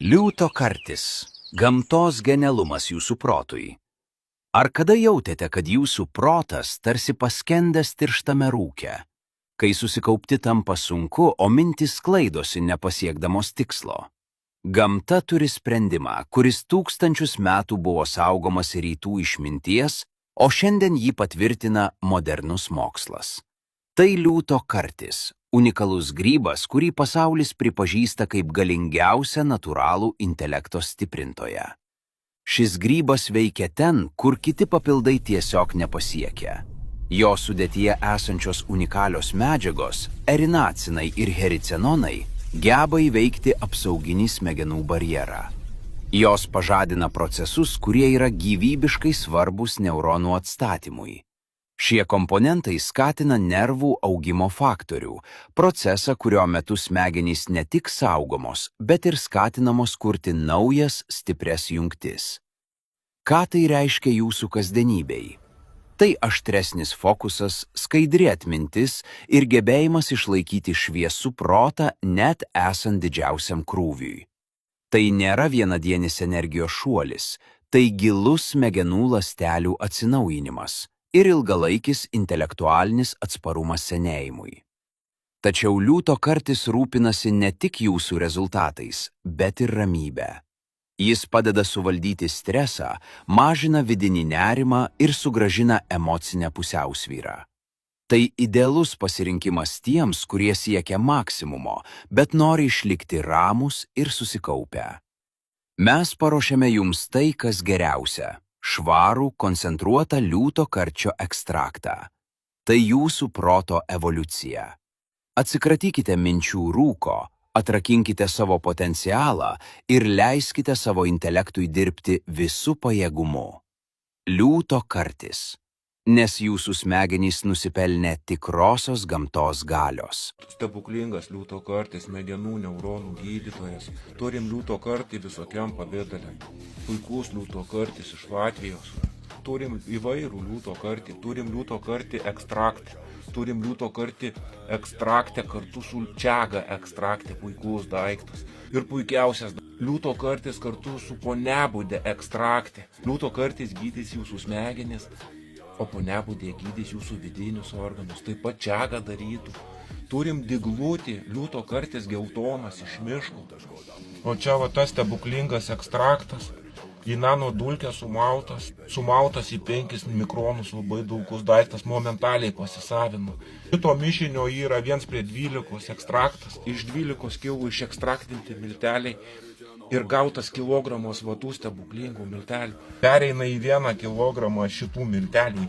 Liūto kartis – gamtos genialumas jūsų protui. Ar kada jautėte, kad jūsų protas tarsi paskendęs tirštame rūke, kai susikaupti tampa sunku, o mintys sklaidosi nepasiekdamos tikslo? Gamta turi sprendimą, kuris tūkstančius metų buvo saugomas rytų išminties, o šiandien jį patvirtina modernus mokslas. Tai liūto kartis, unikalus grybas, kurį pasaulis pripažįsta kaip galingiausią natūralų intelekto stiprintoją. Šis grybas veikia ten, kur kiti papildai tiesiog nepasiekia. Jo sudėtyje esančios unikalios medžiagos, erinacinai ir hericenonai, geba įveikti apsauginį smegenų barjerą. Jos pažadina procesus, kurie yra gyvybiškai svarbus neuronų atstatymui. Šie komponentai skatina nervų augimo faktorių, procesą, kurio metu smegenys ne tik saugomos, bet ir skatinamos kurti naujas, stiprias jungtis. Ką tai reiškia jūsų kasdienybei? Tai aštresnis fokusas, skaidri atmintis ir gebėjimas išlaikyti šviesų protą net esant didžiausiam krūviui. Tai nėra vienadienis energijos šuolis, tai gilus smegenų ląstelių atsinaujinimas ir ilgalaikis intelektualinis atsparumas senėjimui. Tačiau liūto kartis rūpinasi ne tik jūsų rezultatais, bet ir ramybę. Jis padeda suvaldyti stresą, mažina vidinį nerimą ir sugrąžina emocinę pusiausvyrą. Tai idealus pasirinkimas tiems, kurie siekia maksimumo, bet nori išlikti ramūs ir susikaupę. Mes paruošėme jums tai, kas geriausia – švarų, koncentruotą liūto karčio ekstraktą. Tai jūsų proto evoliucija. Atsikratykite minčių rūko, atrakinkite savo potencialą ir leiskite savo intelektui dirbti visų pajėgumu. Liūto kartis. Nes jūsų smegenys nusipelnė tikrosios gamtos galios. Stebuklingas liūto kartis, smegenų neuronų gydytojas. Turim liūto kartį visokiam pavidale. Puikus liūto kartis iš Latvijos. Turim įvairų liūto kartį. Turim liūto kartį ekstraktą. Turim liūto kartį ekstraktę kartu su čiaga ekstraktė. Puikus daiktas. Ir puikiausias liūto kartis kartu su ponebudė ekstraktė. Liūto kartis gydys jūsų smegenis, o ponebudė gydys jūsų vidinius organus. Taip pat čiaga darytų. Turim diglutį, liūto kartis geltonas iš miško. O čia va tas stebuklingas ekstraktas, į nano dulkę sumautas į 5 mikronus, labai daugus daiktas, momentaliai pasisavino. Šito mišinio yra 1:12 ekstraktas, iš 12 kilų išekstraktinti milteliai ir gautas kilogramas vatų stebuklingų miltelių. Pereina į 1 kilogramą šitų miltelių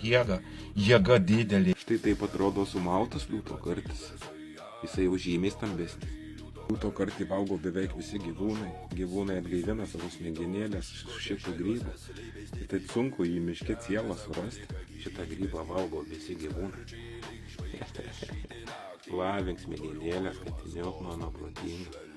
jėga didelė. Štai taip atrodo sumautas liūto kartis. Jisai jau žymiai stambesnis. Liūto kartį valgo beveik visi gyvūnai. Gyvūnai atgaivina savo smegenėlės su šitų grybų. Tai sunku į miške cielą surasti. Šitą grybą valgo visi gyvūnai. Lavink smegenėlės, kad įniok mano protingas.